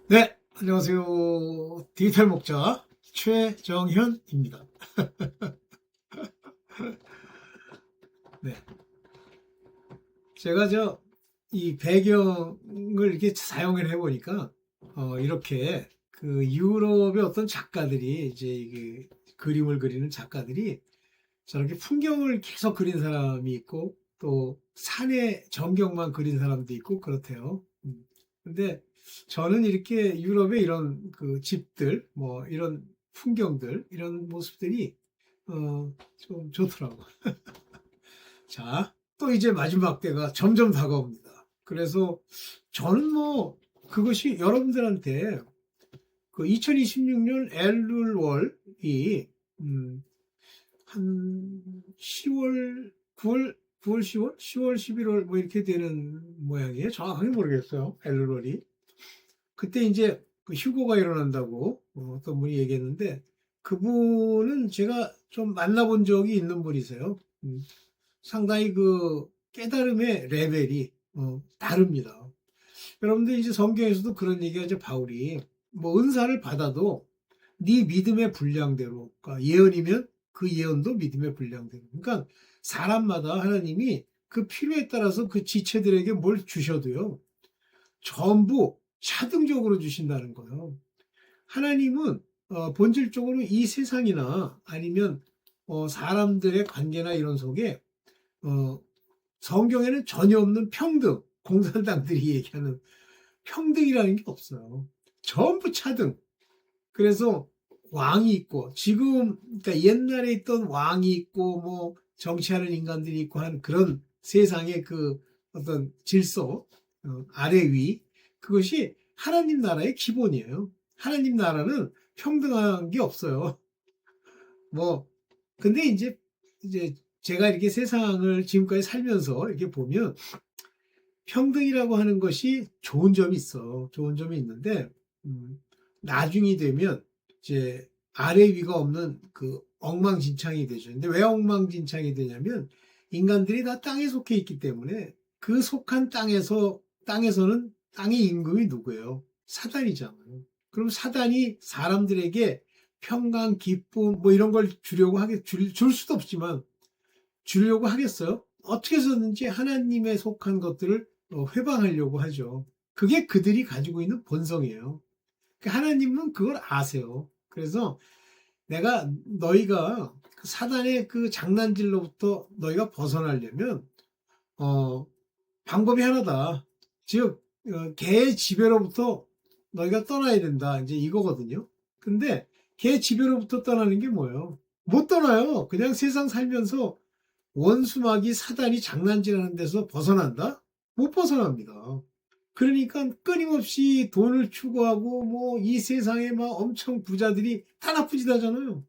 네, 안녕하세요. 디지털 목자 최정현입니다. 네, 제가 이 배경을 이렇게 사용을 해보니까, 이렇게 그 유럽의 어떤 작가들이 이제 이게 그림을 그리는 작가들이 저렇게 풍경을 계속 그린 사람이 있고, 또 산의 전경만 그린 사람도 있고 그렇대요. 근데 저는 이렇게 유럽의 이런 그 집들, 뭐 이런 풍경들, 이런 모습들이 좀 좋더라고. 자, 또 이제 마지막 때가 점점 다가옵니다. 그래서 저는 뭐 그것이 여러분들한테 그 2026년 엘룰월이 한 10월, 9월, 9월, 10월, 10월, 11월 뭐 이렇게 되는 모양이에요. 정확하게 모르겠어요. 엘룰월이. 그때 이제 그 휴고가 일어난다고 어떤 분이 얘기했는데 그분은 제가 좀 만나본 적이 있는 분이세요. 상당히 그 깨달음의 레벨이 다릅니다. 여러분들 이제 성경에서도 그런 얘기하죠. 바울이 뭐 은사를 받아도 네 믿음의 분량대로, 그러니까 예언이면 그 예언도 믿음의 분량대로. 그러니까 사람마다 하나님이 그 필요에 따라서 그 지체들에게 뭘 주셔도요. 전부 차등적으로 주신다는 거예요. 하나님은 본질적으로 이 세상이나 아니면 사람들의 관계나 이런 속에 어, 성경에는 전혀 없는 평등, 공산당들이 얘기하는 평등이라는 게 없어요. 전부 차등. 그래서 왕이 있고 지금 그러니까 옛날에 있던 왕이 있고 뭐 정치하는 인간들이 있고 한 그런 세상의 그 어떤 질서 아래 위 그것이 하나님 나라의 기본이에요. 하나님 나라는 평등한 게 없어요. 뭐 근데 이제 제가 이렇게 세상을 지금까지 살면서 이렇게 보면 평등이라고 하는 것이 좋은 점이 있어. 좋은 점이 있는데, 나중이 되면 이제 아래 위가 없는 그 엉망진창이 되죠. 근데 왜 엉망진창이 되냐면 인간들이 다 땅에 속해 있기 때문에 그 속한 땅에서는 땅의 임금이 누구예요? 사단이잖아요. 그럼 사단이 사람들에게 평강, 기쁨, 뭐 이런 걸 줄 수도 없지만 주려고 하겠어요? 어떻게 해서든지 하나님에 속한 것들을 회방하려고 하죠. 그게 그들이 가지고 있는 본성이에요. 하나님은 그걸 아세요. 그래서 내가 너희가 사단의 그 장난질로부터 너희가 벗어나려면 어, 방법이 하나다. 즉 개의 지배로부터 너희가 떠나야 된다. 이제 이거거든요. 근데 개 지배로부터 떠나는 게 뭐예요? 못 떠나요. 그냥 세상 살면서 원수마귀 사단이 장난질하는 데서 벗어난다? 못 벗어납니다. 그러니까 끊임없이 돈을 추구하고 뭐 이 세상에 막 엄청 부자들이 다 나쁜 짓 하잖아요.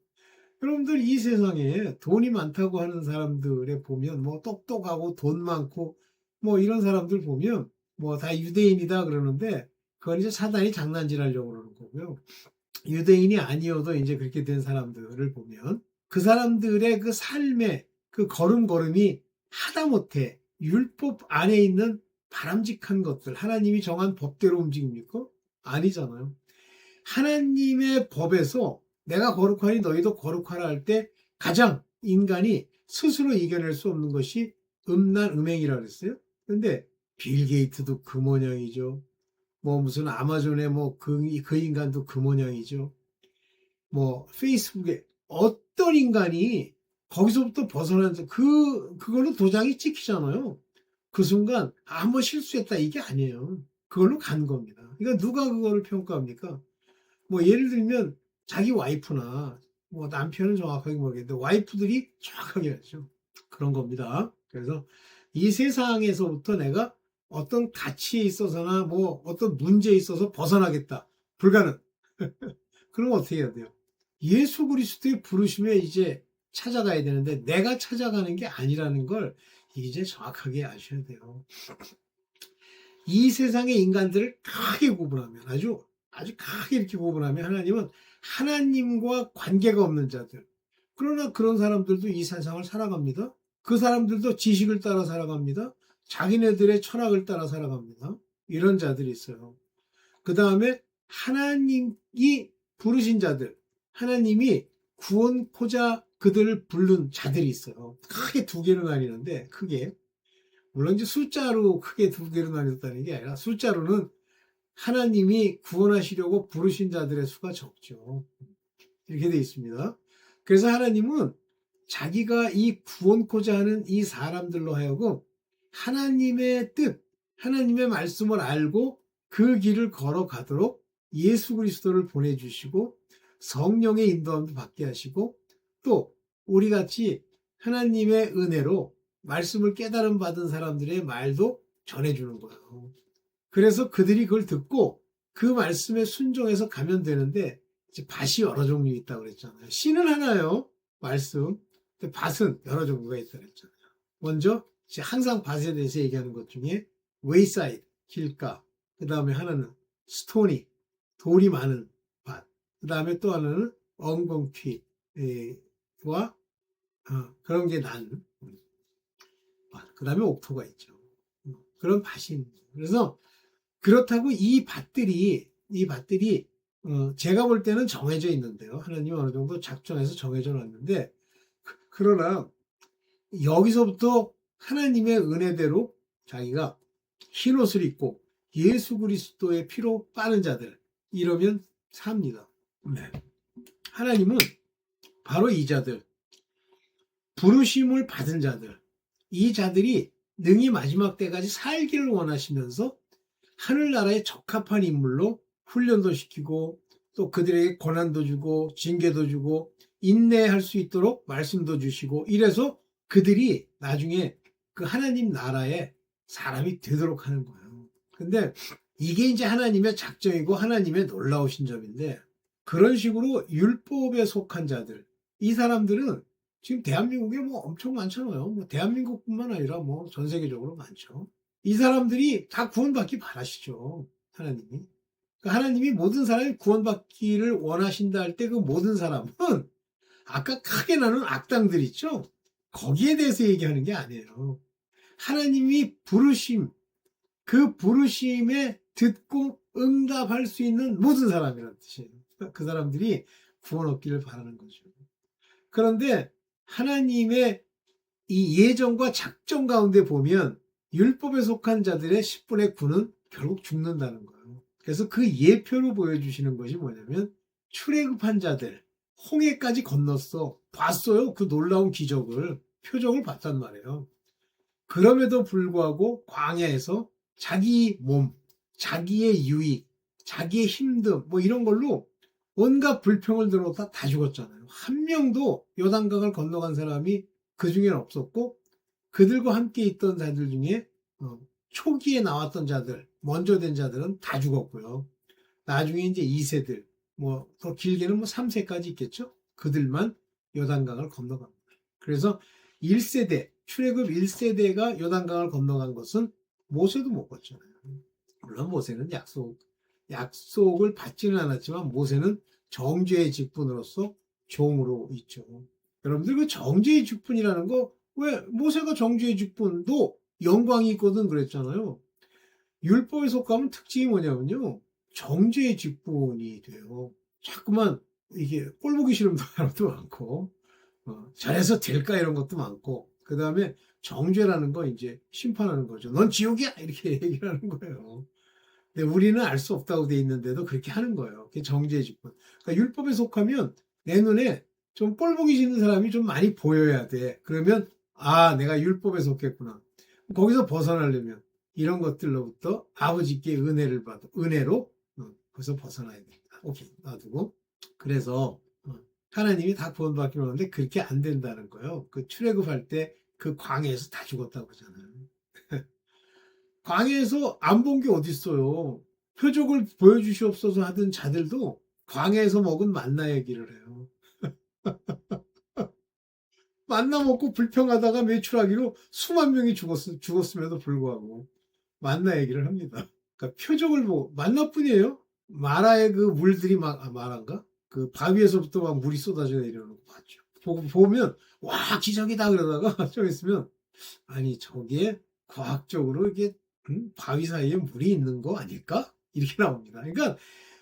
여러분들 이 세상에 돈이 많다고 하는 사람들에 보면 뭐 똑똑하고 돈 많고 뭐 이런 사람들 보면 뭐 다 유대인이다 그러는데 그건 이제 사단이 장난질하려고 그러는 거고요. 유대인이 아니어도 이제 그렇게 된 사람들을 보면 그 사람들의 그 삶의 그 걸음걸음이 하다못해 율법 안에 있는 바람직한 것들, 하나님이 정한 법대로 움직입니까? 아니잖아요. 하나님의 법에서 내가 거룩하니 너희도 거룩하라 할 때 가장 인간이 스스로 이겨낼 수 없는 것이 음란 음행이라 그랬어요. 근데 빌 게이트도 그 모양이죠. 뭐 무슨 아마존의 그 인간도 그 모양이죠. 뭐 페이스북에 어떤 인간이 거기서부터 그걸로 도장이 찍히잖아요. 그 순간 뭐 실수했다 이게 아니에요. 그걸로 간 겁니다. 그러니까 누가 그거를 평가합니까? 뭐 예를 들면 자기 와이프나 뭐 남편은 정확하게 모르겠는데 와이프들이 정확하게 하죠. 그런 겁니다. 그래서 이 세상에서부터 내가 어떤 가치에 있어서나 뭐 어떤 문제에 있어서 벗어나겠다. 불가능. 그럼 어떻게 해야 돼요? 예수 그리스도의 부르심에 이제 찾아가야 되는데 내가 찾아가는 게 아니라는 걸 이제 정확하게 아셔야 돼요. 이 세상의 인간들을 크게 구분하면 아주 크게 이렇게 구분하면 하나님은 하나님과 관계가 없는 자들. 그러나 그런 사람들도 이 세상을 살아갑니다. 그 사람들도 지식을 따라 살아갑니다. 자기네들의 철학을 따라 살아갑니다. 이런 자들이 있어요. 그 다음에 하나님이 부르신 자들, 하나님이 구원코자 그들을 부른 자들이 있어요. 크게 두 개로 나뉘는데, 크게. 물론 이제 숫자로 크게 두 개로 나뉘었다는 게 아니라, 숫자로는 하나님이 구원하시려고 부르신 자들의 수가 적죠. 이렇게 되어 있습니다. 그래서 하나님은 자기가 이 구원코자 하는 이 사람들로 하여금 하나님의 뜻, 하나님의 말씀을 알고 그 길을 걸어가도록 예수 그리스도를 보내주시고 성령의 인도함도 받게 하시고 또 우리 같이 하나님의 은혜로 말씀을 깨달음 받은 사람들의 말도 전해주는 거예요. 그래서 그들이 그걸 듣고 그 말씀에 순종해서 가면 되는데 이제 밭이 여러 종류 있다고 그랬잖아요. 씨는 하나요, 말씀. 근데 밭은 여러 종류가 있다고 그랬잖아요. 먼저 항상 밭에 대해서 얘기하는 것 중에 웨이사이드, 길가. 그 다음에 하나는 스토니, 돌이 많은 밭. 그 다음에 또 하나는 엉겅퀴와 그런 게 난 밭. 그 다음에 옥토가 있죠. 그런 밭이 있는 거예요. 그래서 그렇다고 이 밭들이 제가 볼 때는 정해져 있는데요. 하나님이 어느 정도 작정해서 정해져 놨는데 그러나 여기서부터 하나님의 은혜대로 자기가 흰옷을 입고 예수 그리스도의 피로 빠는 자들 이러면 삽니다. 네. 하나님은 바로 이 자들, 부르심을 받은 자들, 이 자들이 능히 마지막 때까지 살기를 원하시면서 하늘나라에 적합한 인물로 훈련도 시키고 또 그들에게 권한도 주고 징계도 주고 인내할 수 있도록 말씀도 주시고 이래서 그들이 나중에 그 하나님 나라의 사람이 되도록 하는 거예요. 근데 이게 이제 하나님의 작정이고 하나님의 놀라우신 점인데 그런 식으로 율법에 속한 자들, 이 사람들은 지금 대한민국에 뭐 엄청 많잖아요. 뭐 대한민국뿐만 아니라 뭐 전 세계적으로 많죠. 이 사람들이 다 구원받기 바라시죠. 하나님이. 그러니까 하나님이 모든 사람이 구원받기를 원하신다 할 때 그 모든 사람은 아까 크게 나눈 악당들 있죠. 거기에 대해서 얘기하는 게 아니에요. 하나님이 부르심, 그 부르심에 듣고 응답할 수 있는 모든 사람이라는 뜻이에요. 그 사람들이 구원 얻기를 바라는 거죠. 그런데 하나님의 이 예정과 작정 가운데 보면 율법에 속한 자들의 10분의 9는 결국 죽는다는 거예요. 그래서 그 예표로 보여주시는 것이 뭐냐면 출애굽한 자들, 홍해까지 건넜어. 봤어요. 그 놀라운 기적을, 표적을 봤단 말이에요. 그럼에도 불구하고 광야에서 자기 몸, 자기의 유익, 자기의 힘듦 뭐 이런 걸로 온갖 불평을 들어다 다 죽었잖아요. 한 명도 요단강을 건너간 사람이 그 중에는 없었고 그들과 함께 있던 자들 중에 초기에 나왔던 자들, 먼저 된 자들은 다 죽었고요. 나중에 이제 2세들, 뭐 더 길게는 뭐 3세까지 있겠죠. 그들만 요단강을 건너갑니다. 그래서 1세대, 출애굽 1세대가 요단강을 건너간 것은 모세도 못 걷잖아요. 물론 모세는 약속을 받지는 않았지만 모세는 정죄의 직분으로서 종으로 있죠. 여러분들 그 정죄의 직분이라는 거 왜 모세가 정죄의 직분도 영광이 있거든 그랬잖아요. 율법에 속하면 특징이 뭐냐면요. 정죄의 직분이 돼요. 자꾸만 이게 꼴보기 싫은 사람도 많고 잘해서 될까 이런 것도 많고 그 다음에 정죄라는 거 이제 심판하는 거죠. 넌 지옥이야 이렇게 얘기를 하는 거예요. 근데 우리는 알 수 없다고 돼 있는데도 그렇게 하는 거예요. 그게 정죄의 직분. 그러니까 율법에 속하면 내 눈에 좀 꼴보기 싫은 사람이 좀 많이 보여야 돼. 그러면 아 내가 율법에 속했구나. 거기서 벗어나려면 이런 것들로부터 아버지께 은혜를 받아 은혜로 거기서 벗어나야 됩니다. 오케이 놔두고 그래서 하나님이 다 구원받기로 하는데 그렇게 안 된다는 거예요. 그 출애굽할 때 그 광야에서 다 죽었다고 그러잖아요. 광야에서 안 본 게 어딨어요. 표적을 보여주시옵소서 하던 자들도 광야에서 먹은 만나 얘기를 해요. 만나 먹고 불평하다가 매출하기로 수만 명이 죽었음에도 불구하고 만나 얘기를 합니다. 그러니까 표적을 보고 만나뿐이에요. 마라의 그 물들이 마라인가? 그 바위에서부터 막 물이 쏟아져 내려오는 거 봤죠. 보면 와 기적이다 그러다가 좀 있으면 아니 저게 과학적으로 이게 바위 사이에 물이 있는 거 아닐까? 이렇게 나옵니다. 그러니까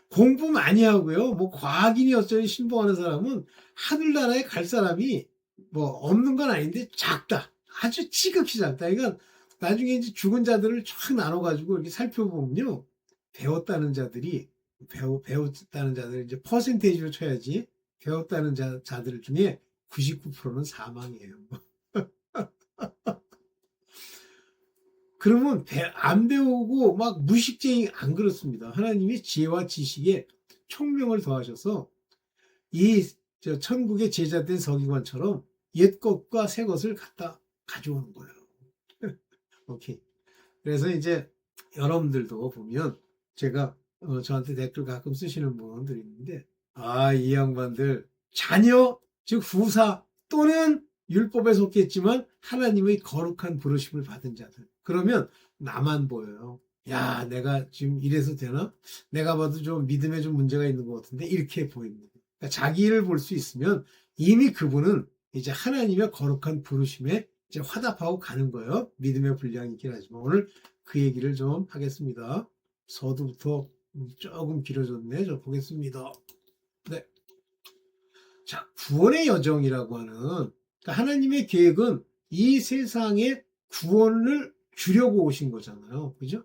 공부 많이 하고요. 뭐 과학인이 어쩌니 신봉하는 사람은 하늘나라에 갈 사람이 뭐 없는 건 아닌데 작다. 아주 지극히 작다. 그러니까 나중에 이제 죽은 자들을 쫙 나눠가지고 이렇게 살펴보면요. 배웠다는 자들이, 배웠다는 자들, 이제 퍼센테이지로 쳐야지. 배웠다는 자들 중에 99%는 사망이에요. 그러면 안 배우고 막 무식쟁이 안 그렇습니다. 하나님이 지혜와 지식에 총명을 더하셔서 천국의 제자된 서기관처럼 옛 것과 새 것을 갖다 가져오는 거예요. 오케이. 그래서 이제 여러분들도 보면 제가 저한테 댓글 가끔 쓰시는 분들이 있는데, 이 양반들 자녀 즉 후사 또는 율법에 속했지만 하나님의 거룩한 부르심을 받은 자들, 그러면 나만 보여요. 야, 내가 지금 이래서 되나? 내가 봐도 좀 믿음에 좀 문제가 있는 것 같은데, 이렇게 보입니다. 그러니까 자기를 볼 수 있으면 이미 그분은 이제 하나님의 거룩한 부르심에 이제 화답하고 가는 거예요. 믿음의 분량이 있긴 하지만 오늘 그 얘기를 좀 하겠습니다. 서두부터 조금 길어졌네. 저 보겠습니다. 네. 자, 구원의 여정이라고 하는, 그러니까 하나님의 계획은 이 세상에 구원을 주려고 오신 거잖아요. 그죠?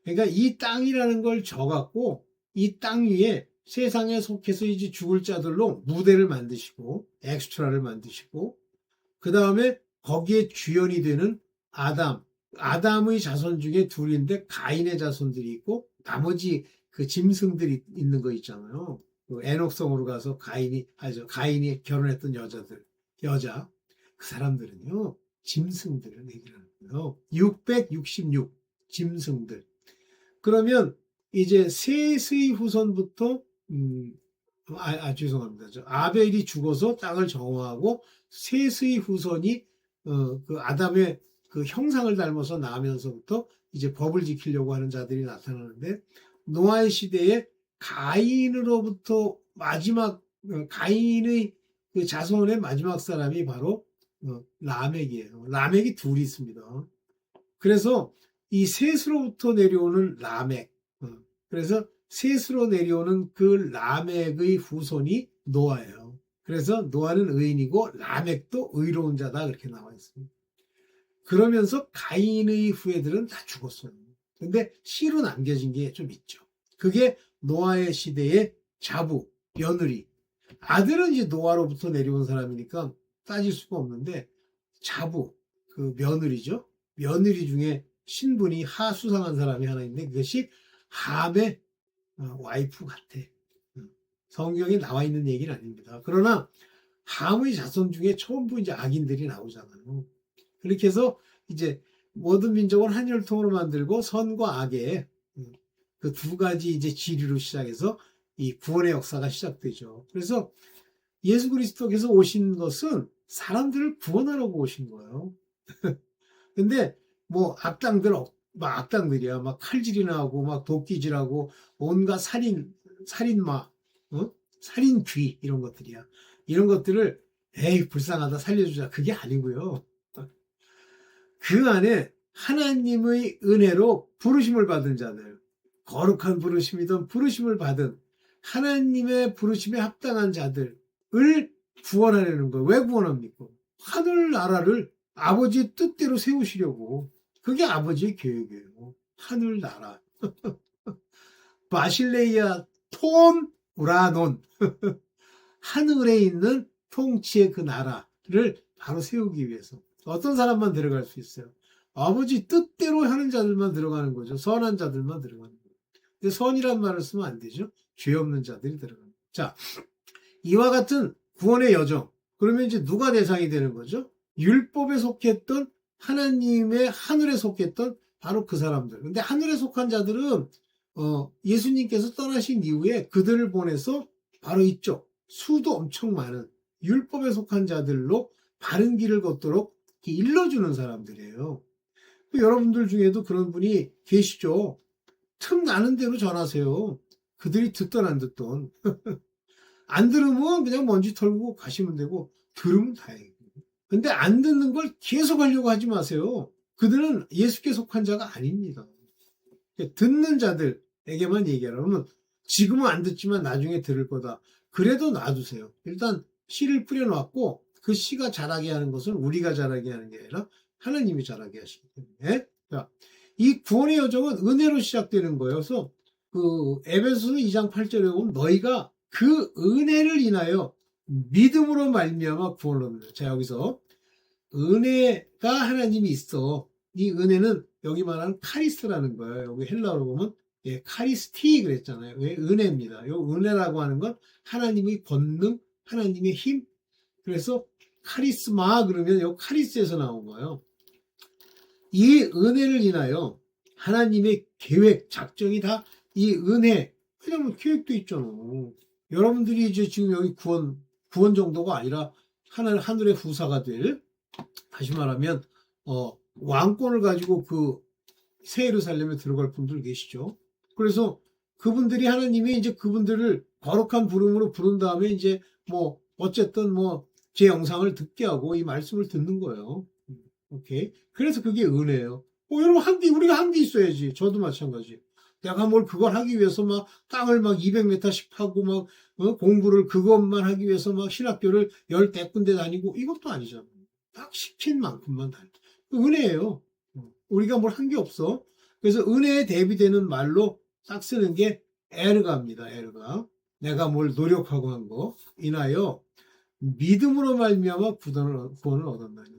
그러니까 이 땅이라는 걸 져갖고 이 땅 위에 세상에 속해서 이제 죽을 자들로 무대를 만드시고 엑스트라를 만드시고, 그 다음에 거기에 주연이 되는 아담의 자손 중에 둘인데 가인의 자손들이 있고 나머지 그 짐승들이 있는 거 있잖아요. 그 에녹성으로 가서 가인이 결혼했던 여자, 그 사람들은요, 짐승들을 얘기를 하는 거예요. 666 짐승들. 그러면 이제 셋의 후손부터 죄송합니다. 아벨이 죽어서 땅을 정화하고 셋의 후손이 그 아담의 그 형상을 닮아서 나면서부터 이제 법을 지키려고 하는 자들이 나타나는데, 노아의 시대에 가인으로부터 가인의 그 자손의 마지막 사람이 바로 라멕이에요. 라멕이 둘이 있습니다. 그래서 이 셋으로부터 내려오는 라멕, 그래서 셋으로 내려오는 그 라멕의 후손이 노아예요. 그래서 노아는 의인이고 라멕도 의로운 자다, 그렇게 나와 있습니다. 그러면서 가인의 후예들은 다 죽었어요. 근데 씨로 남겨진 게 좀 있죠. 그게 노아의 시대의 자부, 며느리. 아들은 이제 노아로부터 내려온 사람이니까 따질 수가 없는데, 자부, 그 며느리죠. 며느리 중에 신분이 하수상한 사람이 하나 있는데 그것이 함의 와이프 같아. 성경에 나와 있는 얘기는 아닙니다. 그러나 함의 자손 중에 전부 이제 악인들이 나오잖아요. 그렇게 해서 이제 모든 민족을 한 혈통으로 만들고 선과 악의 그 두 가지 이제 지류로 시작해서 이 구원의 역사가 시작되죠. 그래서 예수 그리스도께서 오신 것은 사람들을 구원하려고 오신 거예요. 근데 뭐 악당들이야. 막 칼질이나 하고 막 도끼질하고 온갖 살인마, 살인귀 이런 것들이야. 이런 것들을 에이 불쌍하다 살려주자, 그게 아니고요. 그 안에 하나님의 은혜로 부르심을 받은 자들, 거룩한 부르심이든 부르심을 받은 하나님의 부르심에 합당한 자들을 구원하려는 거예요. 왜 구원합니까? 하늘나라를 아버지의 뜻대로 세우시려고. 그게 아버지의 계획이에요. 하늘나라. 바실레이아 톤 우라논. 하늘에 있는 통치의 그 나라를 바로 세우기 위해서. 어떤 사람만 들어갈 수 있어요? 아버지 뜻대로 하는 자들만 들어가는 거죠. 선한 자들만 들어가는 거예요. 근데 선이란 말을 쓰면 안 되죠. 죄 없는 자들이 들어가는 거예요. 자, 이와 같은 구원의 여정. 그러면 이제 누가 대상이 되는 거죠? 율법에 속했던, 하나님의 하늘에 속했던 바로 그 사람들. 근데 하늘에 속한 자들은 예수님께서 떠나신 이후에 그들을 보내서 바로 이쪽 수도 엄청 많은 율법에 속한 자들로 바른 길을 걷도록 일러주는 사람들이에요. 여러분들 중에도 그런 분이 계시죠. 틈 나는 대로 전하세요. 그들이 듣던 안 듣던. 안 들으면 그냥 먼지 털고 가시면 되고, 들으면 다행이고. 근데 안 듣는 걸 계속 하려고 하지 마세요. 그들은 예수께 속한 자가 아닙니다. 듣는 자들에게만 얘기하라. 그러면 지금은 안 듣지만 나중에 들을 거다. 그래도 놔두세요. 일단 씨를 뿌려놨고 그 씨가 자라게 하는 것은 우리가 자라게 하는 게 아니라 하나님이 자라게 하시기 때문에. 자, 이 구원의 여정은 은혜로 시작되는 거예요. 그래서 그 에베소서 2장 8절에 보면 너희가 그 은혜를 인하여 믿음으로 말미암아 구원을 얻는다. 자, 여기서 은혜가 하나님이 있어. 이 은혜는 여기 말하는 카리스라는 거예요. 여기 헬라어로 보면 예, 카리스티 그랬잖아요. 왜 은혜입니다. 요 은혜라고 하는 건 하나님의 권능, 하나님의 힘. 그래서 카리스마 그러면 요 카리스에서 나온 거예요. 이 은혜를 인하여 하나님의 계획, 작정이 다 이 은혜. 왜냐면 계획도 있잖아. 여러분들이 이제 지금 여기 구원 정도가 아니라 하늘의 후사가 될, 다시 말하면 왕권을 가지고 그 새 예루살렘에 들어갈 분들 계시죠. 그래서 그분들이 하나님이 이제 그분들을 거룩한 부름으로 부른 다음에 이제 뭐 어쨌든 뭐 제 영상을 듣게 하고 이 말씀을 듣는 거예요. 오케이. 그래서 그게 은혜예요. 여러분 우리가 한 게 있어야지. 저도 마찬가지. 내가 뭘 그걸 하기 위해서 막 땅을 막 200m씩 파고 막 공부를 그것만 하기 위해서 막 신학교를 10군데 다니고 이것도 아니잖아요. 딱 시킨 만큼만 다니고. 은혜예요. 우리가 뭘 한 게 없어. 그래서 은혜에 대비되는 말로 딱 쓰는 게 에르가입니다. 에르가. 내가 뭘 노력하고 한 거. 인하여 믿음으로 말미암아 구원을 얻었나니.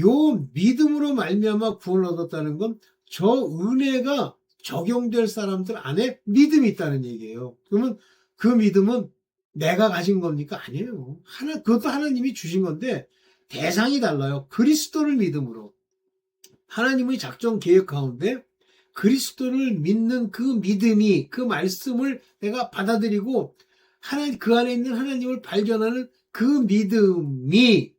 요 믿음으로 말미암아 구원을 얻었다는 건 저 은혜가 적용될 사람들 안에 믿음이 있다는 얘기예요. 그러면 그 믿음은 내가 가진 겁니까? 아니에요. 그것도 하나님이 주신 건데 대상이 달라요. 그리스도를 믿음으로. 하나님의 작정 계획 가운데 그리스도를 믿는 그 믿음이, 그 말씀을 내가 받아들이고 그 안에 있는 하나님을 발견하는 그 믿음이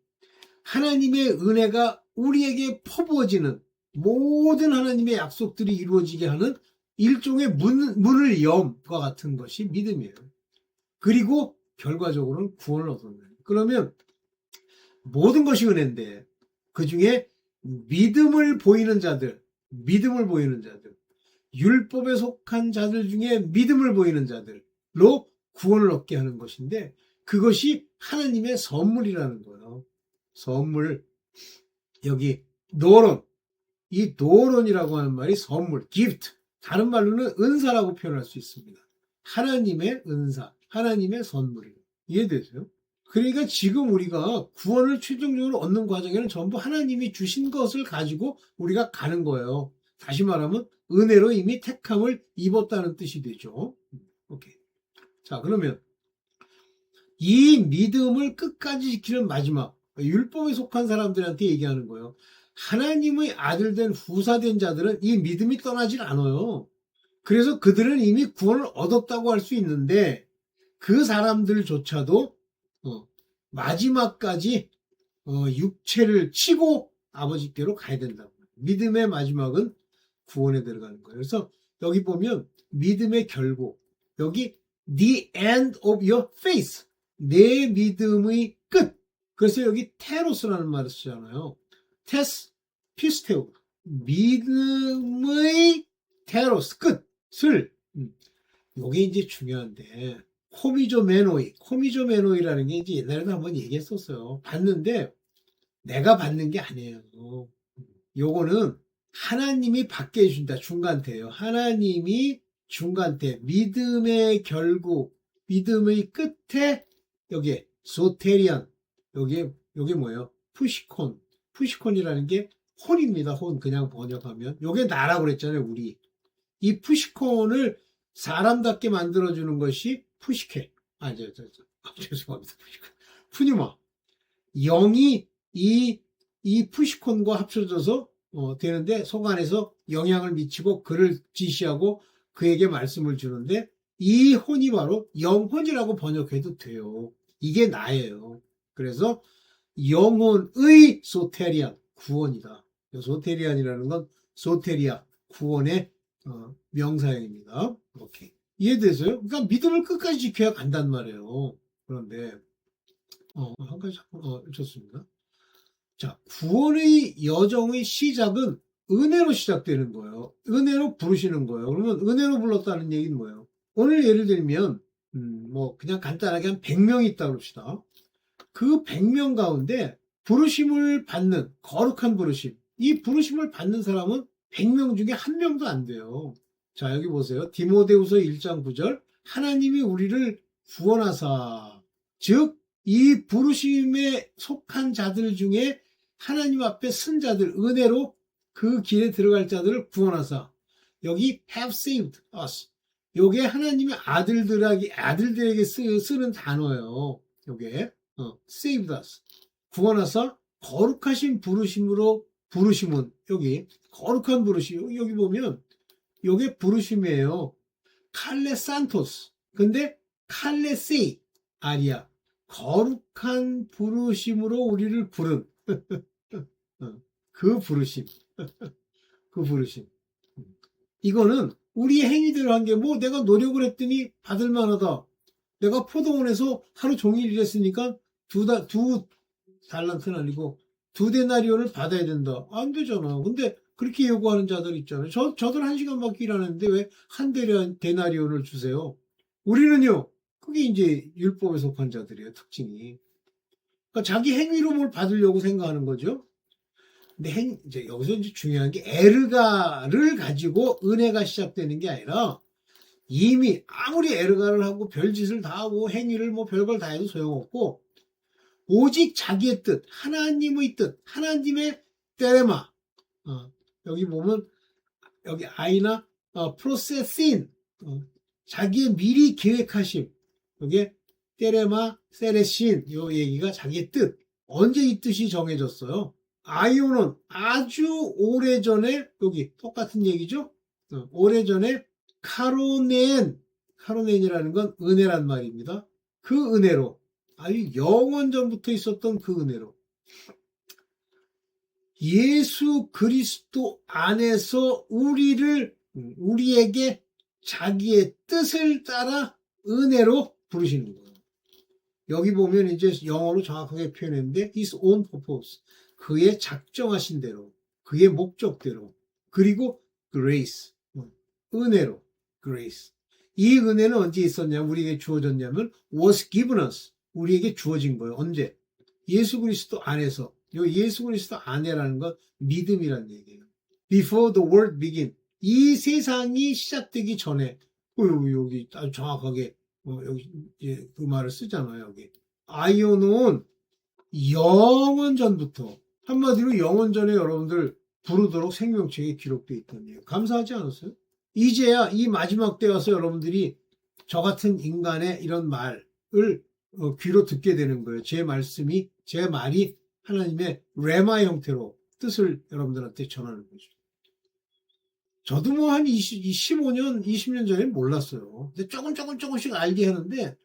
하나님의 은혜가 우리에게 퍼부어지는 모든 하나님의 약속들이 이루어지게 하는 일종의 문을 염과 같은 것이 믿음이에요. 그리고 결과적으로는 구원을 얻는 거예요. 그러면 모든 것이 은혜인데 그 중에 믿음을 보이는 자들, 율법에 속한 자들 중에 믿음을 보이는 자들로 구원을 얻게 하는 것인데 그것이 하나님의 선물이라는 거예요. 선물. 여기 노론. 이 노론이라고 하는 말이 선물, gift. 다른 말로는 은사라고 표현할 수 있습니다. 하나님의 은사, 하나님의 선물이에요. 이해되세요? 그러니까 지금 우리가 구원을 최종적으로 얻는 과정에는 전부 하나님이 주신 것을 가지고 우리가 가는 거예요. 다시 말하면 은혜로 이미 택함을 입었다는 뜻이 되죠. 오케이. 자, 그러면 이 믿음을 끝까지 지키는 마지막, 율법에 속한 사람들한테 얘기하는 거예요. 하나님의 아들 된 후사된 자들은 이 믿음이 떠나질 않아요. 그래서 그들은 이미 구원을 얻었다고 할 수 있는데 그 사람들조차도 마지막까지 육체를 치고 아버지께로 가야 된다고. 믿음의 마지막은 구원에 들어가는 거예요. 그래서 여기 보면 믿음의 결국, 여기 the end of your faith, 내 믿음의 끝. 그래서 여기 테로스라는 말을 쓰잖아요. 테스, 피스테오, 믿음의 테로스, 끝을. 요게 이제 중요한데 코미조메노이라는 게 이제 옛날에도 한번 얘기했었어요. 받는데 내가 받는 게 아니에요. 요거는 하나님이 받게 해준다. 중간태예요. 하나님이 중간태, 믿음의 결국, 믿음의 끝에 여기에 소테리안, 요게 뭐예요? 푸시콘이라는 게 혼입니다. 혼 그냥 번역하면 요게 나라고 그랬잖아요. 우리 이 푸시콘을 사람답게 만들어주는 것이 푸시케. 죄송합니다. 푸뉴마. 영이 이 푸시콘과 합쳐져서 되는데 속 안에서 영향을 미치고 그를 지시하고 그에게 말씀을 주는데 이 혼이 바로 영혼이라고 번역해도 돼요. 이게 나예요. 그래서 영혼의 소테리안, 구원이다. 소테리안이라는 건 소테리아, 구원의 명사형입니다. 오케이. 이해되세요? 그러니까 믿음을 끝까지 지켜야 간단 말이에요. 그런데 한 가지 좋습니다. 자, 구원의 여정의 시작은 은혜로 시작되는 거예요. 은혜로 부르시는 거예요. 그러면 은혜로 불렀다는 얘기는 뭐예요? 오늘 예를 들면 뭐 그냥 간단하게 한 100명이 있다고 합시다. 그 100명 가운데 부르심을 받는 거룩한 부르심, 이 부르심을 받는 사람은 100명 중에 한 명도 안 돼요. 자, 여기 보세요. 디모데후서 1장 9절. 하나님이 우리를 구원하사, 즉 이 부르심에 속한 자들 중에 하나님 앞에 쓴 자들, 은혜로 그 길에 들어갈 자들을 구원하사, 여기 have saved us. 요게 하나님의 아들들에게 쓰는 단어예요. 요게 saved us. 구원하사 거룩하신 부르심으로, 부르심은 여기 거룩한 부르심, 여기 보면 요게 부르심이에요. 칼레 산토스. 근데 칼레 세이 아리아. 거룩한 부르심으로 우리를 부른 그 부르심. 그 부르심. 이거는 우리 행위대로 한 게 뭐 내가 노력을 했더니 받을 만하다. 내가 포도원에서 하루 종일 일했으니까 두 달란트는 아니고 2데나리온을 받아야 된다. 안 되잖아. 근데 그렇게 요구하는 자들 있잖아요. 저들 1시간밖에 일하는데 왜 한 데나리온을 주세요? 우리는요. 그게 이제 율법에 속한 자들이에요. 특징이. 그러니까 자기 행위로 뭘 받으려고 생각하는 거죠. 근데 이제 여기서 이제 중요한 게 에르가를 가지고 은혜가 시작되는 게 아니라 이미 아무리 에르가를 하고 별짓을 다 하고 행위를 뭐 별걸 다 해도 소용없고 오직 자기의 뜻, 하나님의 뜻, 하나님의 때레마. 여기 보면 여기 아이나 프로세신, 자기의 미리 계획하심. 여기 때레마 세레신, 요 얘기가 자기의 뜻. 언제 이 뜻이 정해졌어요? 아이오는 아주 오래전에, 여기 똑같은 얘기죠? 오래전에 카로넨이라는 건 은혜란 말입니다. 그 은혜로, 아주 영원 전부터 있었던 그 은혜로 예수 그리스도 안에서 우리에게 자기의 뜻을 따라 은혜로 부르시는 거예요. 여기 보면 이제 영어로 정확하게 표현했는데 his own purpose. 그의 작정하신 대로, 그의 목적대로, 그리고 grace, 은혜로, grace. 이 은혜는 언제 있었냐면, 우리에게 주어졌냐면 was given us. 우리에게 주어진 거예요. 언제? 예수 그리스도 안에서. 요 예수 그리스도 안에라는 건 믿음이란 얘기예요. Before the world began. 이 세상이 시작되기 전에, 여기 아주 정확하게 여기 이제 그 말을 쓰잖아요. 여기 아이오는 영원 전부터, 한마디로 영원 전에 여러분들 부르도록 생명책에 기록되어 있던 얘기예요. 감사하지 않았어요? 이제야 이 마지막 때 와서 여러분들이 저 같은 인간의 이런 말을 귀로 듣게 되는 거예요. 제 말이 하나님의 레마 형태로 뜻을 여러분들한테 전하는 거죠. 저도 뭐 한 15년, 20년 전에 몰랐어요. 근데 조금씩 알게 하는데,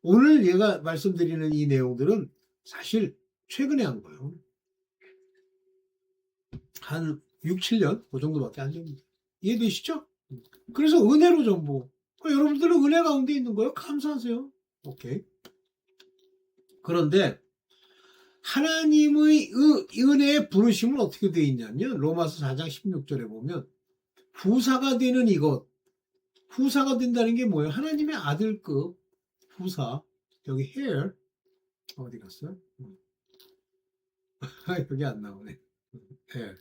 오늘 얘가 말씀드리는 이 내용들은 사실 최근에 한 거예요. 한 6, 7년? 그 정도밖에 안 됩니다. 이해되시죠? 그래서 은혜로 전부. 그러니까 여러분들은 은혜 가운데 있는 거예요. 감사하세요. 오케이. 그런데 하나님의 은혜의 부르심은 어떻게 되어 있냐면 로마서 4장 16절에 보면 후사가 되는 이것. 후사가 된다는 게 뭐예요? 하나님의 아들급 후사. 여기 heir. 어디 갔어요? 여기 안 나오네. heir.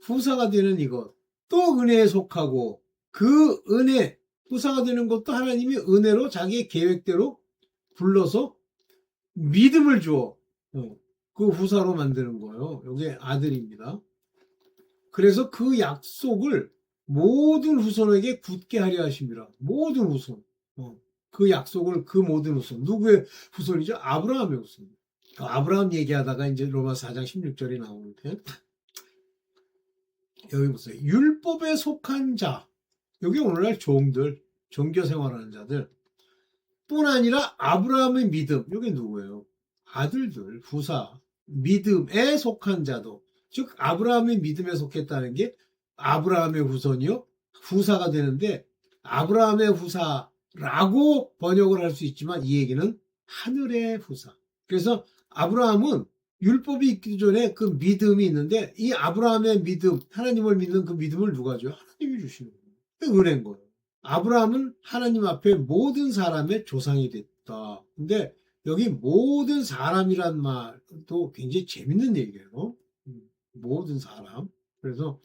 후사가 되는 이것. 또 은혜에 속하고 그 은혜, 후사가 되는 것도 하나님이 은혜로 자기의 계획대로 불러서 믿음을 주어 그 후사로 만드는 거예요. 이게 아들입니다. 그래서 그 약속을 모든 후손에게 굳게 하려 하십니다. 모든 후손. 그 약속을 그 모든 후손. 누구의 후손이죠? 아브라함의 후손. 아브라함 얘기하다가 이제 로마서 4장 16절이 나오는데 여기 보세요. 율법에 속한 자. 여기 오늘날 종들, 종교 생활하는 자들 뿐 아니라 아브라함의 믿음. 이게 누구예요? 아들들, 후사. 믿음에 속한 자도. 즉 아브라함의 믿음에 속했다는 게 아브라함의 후손이요. 후사가 되는데 아브라함의 후사라고 번역을 할 수 있지만 이 얘기는 하늘의 후사. 그래서 아브라함은 율법이 있기 전에 그 믿음이 있는데 이 아브라함의 믿음, 하나님을 믿는 그 믿음을 누가 줘요? 하나님이 주시는 거예요. 은혜인 거예요. 아브라함은 하나님 앞에 모든 사람의 조상이 됐다. 근데 여기 모든 사람이란 말도 굉장히 재밌는 얘기예요. 모든 사람. 그래서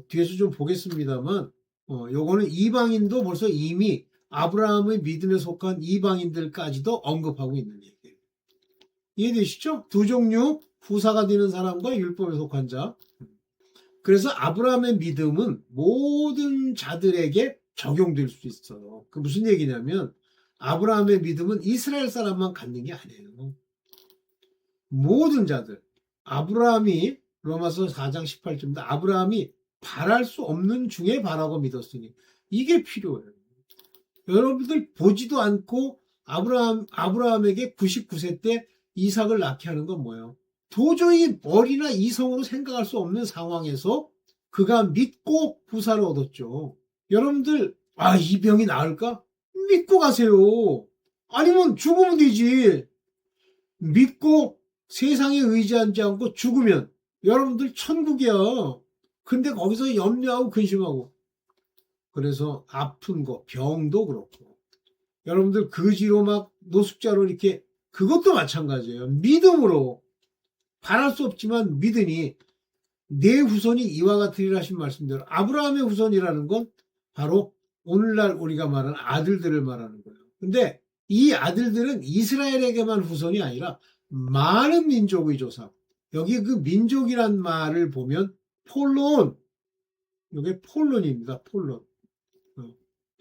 뒤에서 좀 보겠습니다만 요거는 이방인도 벌써 이미 아브라함의 믿음에 속한 이방인들까지도 언급하고 있는 얘기예요. 이해되시죠? 두 종류, 후사가 되는 사람과 율법에 속한 자. 그래서 아브라함의 믿음은 모든 자들에게 적용될 수 있어요. 그 무슨 얘기냐면 아브라함의 믿음은 이스라엘 사람만 갖는 게 아니에요. 모든 자들. 아브라함이 로마서 4장 18절입니다. 아브라함이 바랄 수 없는 중에 바라고 믿었으니 이게 필요해요. 여러분들 보지도 않고 아브라함에게 99세 때 이삭을 낳게 하는 건 뭐예요? 도저히 머리나 이성으로 생각할 수 없는 상황에서 그가 믿고 부사를 얻었죠. 여러분들 이 병이 나을까? 믿고 가세요. 아니면 죽으면 되지. 믿고 세상에 의지하지 않고 죽으면 여러분들 천국이야. 근데 거기서 염려하고 근심하고 그래서 아픈 거 병도 그렇고 여러분들 거지로 막 노숙자로 이렇게 그것도 마찬가지예요. 믿음으로 바랄 수 없지만 믿으니 내 후손이 이와 같으리라 하신 말씀대로 아브라함의 후손이라는 건 바로 오늘날 우리가 말하는 아들들을 말하는 거예요. 근데 이 아들들은 이스라엘에게만 후손이 아니라 많은 민족의 조상. 여기 그 민족이란 말을 보면 폴론, 이게 폴론입니다. 폴론.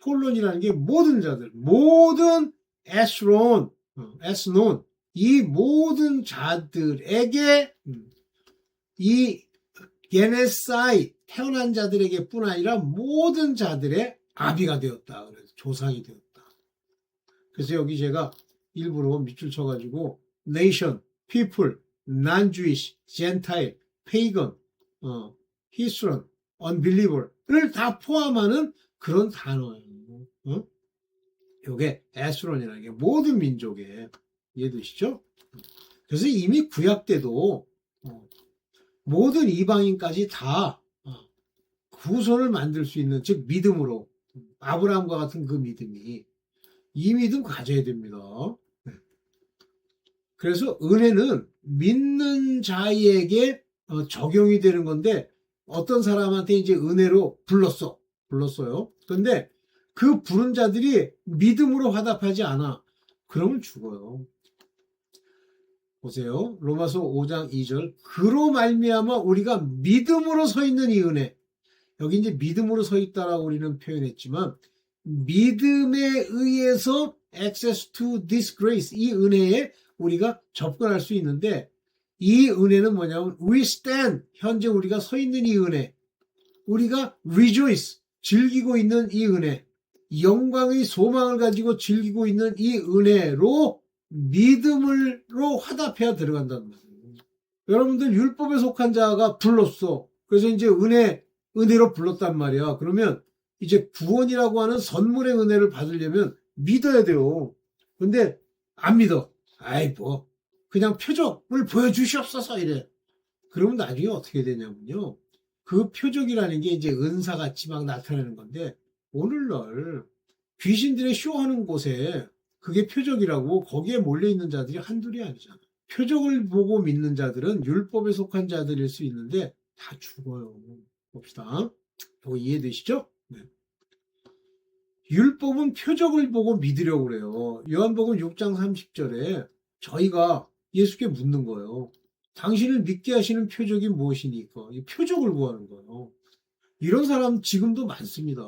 폴론이라는 게 모든 자들, 모든 에스론, 에스논, 이 모든 자들에게 이 게네사이 태어난 자들에게 뿐 아니라 모든 자들의 아비가 되었다. 그래서 조상이 되었다. 그래서 여기 제가 일부러 밑줄 쳐가지고 nation, people, non-Jewish, gentile, pagan, 히스론, unbeliever를 다 포함하는 그런 단어예요. 이게 에스론이라는 게 모든 민족에 이해되시죠? 그래서 이미 구약 때도 모든 이방인까지 다 후손을 만들 수 있는 즉 믿음으로 아브라함과 같은 그 믿음이 이 믿음 가져야 됩니다. 그래서 은혜는 믿는 자에게 적용이 되는 건데 어떤 사람한테 이제 은혜로 불렀어요. 그런데 그 부른 자들이 믿음으로 화답하지 않아. 그러면 죽어요. 보세요. 로마서 5장 2절. 그로 말미암아 우리가 믿음으로 서 있는 이 은혜. 여기 이제 믿음으로 서 있다라고 우리는 표현했지만 믿음에 의해서 access to this grace, 이 은혜에 우리가 접근할 수 있는데 이 은혜는 뭐냐면 we stand, 현재 우리가 서 있는 이 은혜, 우리가 rejoice, 즐기고 있는 이 은혜, 영광의 소망을 가지고 즐기고 있는 이 은혜로 믿음으로 화답해야 들어간다는 거예요. 여러분들 율법에 속한 자가 불렀어. 그래서 이제 은혜로 불렀단 말이야. 그러면 이제 구원이라고 하는 선물의 은혜를 받으려면 믿어야 돼요. 근데 안 믿어. 그냥 표적을 보여주시옵소서 이래. 그러면 나중에 어떻게 되냐면요. 그 표적이라는 게 이제 은사같이 막 나타나는 건데 오늘날 귀신들의 쇼하는 곳에 그게 표적이라고 거기에 몰려있는 자들이 한둘이 아니잖아. 표적을 보고 믿는 자들은 율법에 속한 자들일 수 있는데 다 죽어요. 봅시다. 이거 이해되시죠? 네. 율법은 표적을 보고 믿으려고 그래요. 요한복음 6장 30절에 저희가 예수께 묻는 거예요. 당신을 믿게 하시는 표적이 무엇이니까? 이 표적을 구하는 거예요. 이런 사람 지금도 많습니다.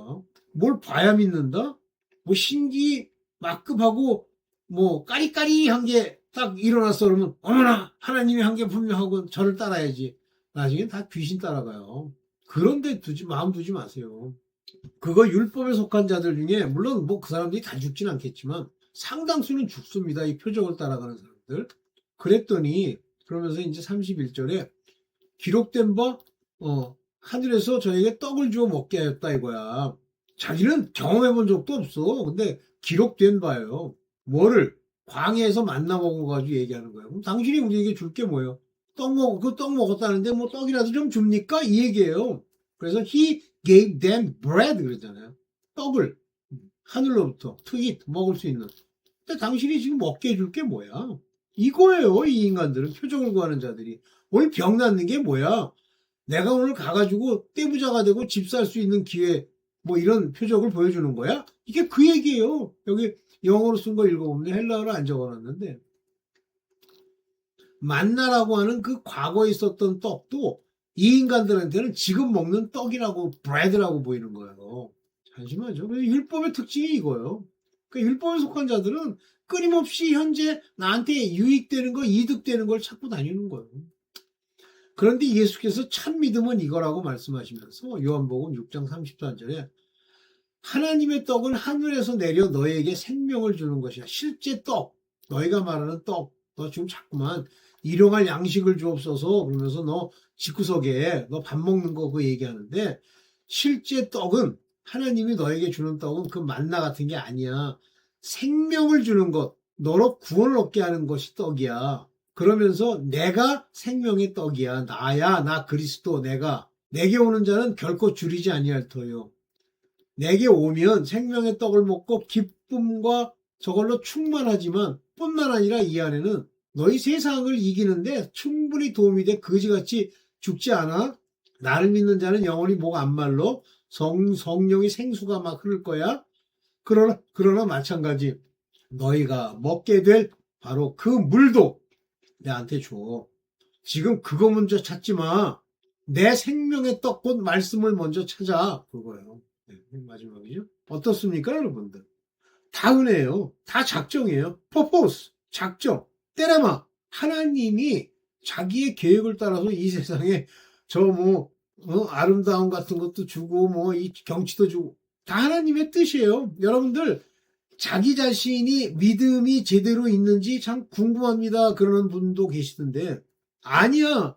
뭘 봐야 믿는다? 뭐 신기 막급하고 뭐 까리까리한 게 딱 일어났어 그러면 어머나 하나님이 한 게 분명하고 저를 따라야지. 나중에 다 귀신 따라가요. 그런데 마음 두지 마세요. 그거 율법에 속한 자들 중에 물론 뭐 그 사람들이 다 죽진 않겠지만 상당수는 죽습니다. 이 표적을 따라가는 사람들. 그랬더니 그러면서 이제 31절에 기록된 바 하늘에서 저에게 떡을 주어 먹게 하였다 이거야. 자기는 경험해 본 적도 없어. 근데 기록된 바예요. 뭐를 광야에서 만나 먹어가지고 얘기하는 거예요. 그럼 당신이 우리에게 줄 게 뭐예요? 떡 먹었다는데 뭐 떡이라도 좀 줍니까? 이 얘기예요. 그래서 he gave them bread 그랬잖아요. 떡을 하늘로부터 투잇 먹을 수 있는. 근데 당신이 지금 먹게 해줄 게 뭐야? 이거예요. 이 인간들은, 표적을 구하는 자들이. 오늘 병 낫는 게 뭐야? 내가 오늘 가가지고 떼부자가 되고 집 살 수 있는 기회, 뭐 이런 표적을 보여주는 거야? 이게 그 얘기예요. 여기 영어로 쓴 거 읽어보면 헬라어로 안 적어놨는데, 만나라고 하는 그 과거에 있었던 떡도 이 인간들한테는 지금 먹는 떡이라고, 브레드라고 보이는 거예요. 잠시만요. 그래서 율법의 특징이 이거예요. 그러니까 율법에 속한 자들은 끊임없이 현재 나한테 유익되는 거, 이득되는 걸 찾고 다니는 거예요. 그런데 예수께서 참 믿음은 이거라고 말씀하시면서 요한복음 6장 34절에 하나님의 떡은 하늘에서 내려 너에게 생명을 주는 것이야. 실제 떡, 너희가 말하는 떡, 너 지금 자꾸만 일용할 양식을 주옵소서 그러면서 너 집구석에 너 밥 먹는 거 그거 얘기하는데, 실제 떡은, 하나님이 너에게 주는 떡은 그 만나 같은 게 아니야. 생명을 주는 것, 너로 구원을 얻게 하는 것이 떡이야. 그러면서 내가 생명의 떡이야. 나야, 나 그리스도, 내게 오는 자는 결코 줄이지 아니할 터요. 내게 오면 생명의 떡을 먹고 기쁨과 저걸로 충만하지만 뿐만 아니라 이 안에는 너희 세상을 이기는데 충분히 도움이 돼. 거지같이 죽지 않아. 나를 믿는 자는 영원히 목 안 말로 성령의 생수가 막 흐를 거야. 그러나 마찬가지 너희가 먹게 될 바로 그 물도 내한테 줘. 지금 그거 먼저 찾지 마. 내 생명의 떡 곧 말씀을 먼저 찾아. 그거예요. 네, 마지막이죠. 어떻습니까, 여러분들? 다 은혜예요. 다 작정이에요. 퍼포스, 작정, 때레마. 하나님이 자기의 계획을 따라서 이 세상에 아름다움 같은 것도 주고 뭐 이 경치도 주고 다 하나님의 뜻이에요. 여러분들 자기 자신이 믿음이 제대로 있는지 참 궁금합니다. 그러는 분도 계시던데, 아니야.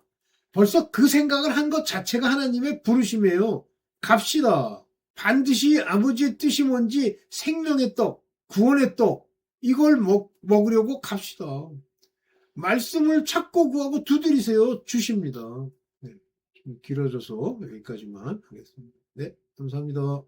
벌써 그 생각을 한 것 자체가 하나님의 부르심이에요. 갑시다. 반드시 아버지의 뜻이 뭔지 생명의 떡, 구원의 떡, 이걸 먹으려고 갑시다. 말씀을 찾고 구하고 두드리세요. 주십니다. 네, 좀 길어져서 여기까지만 하겠습니다. 네, 감사합니다.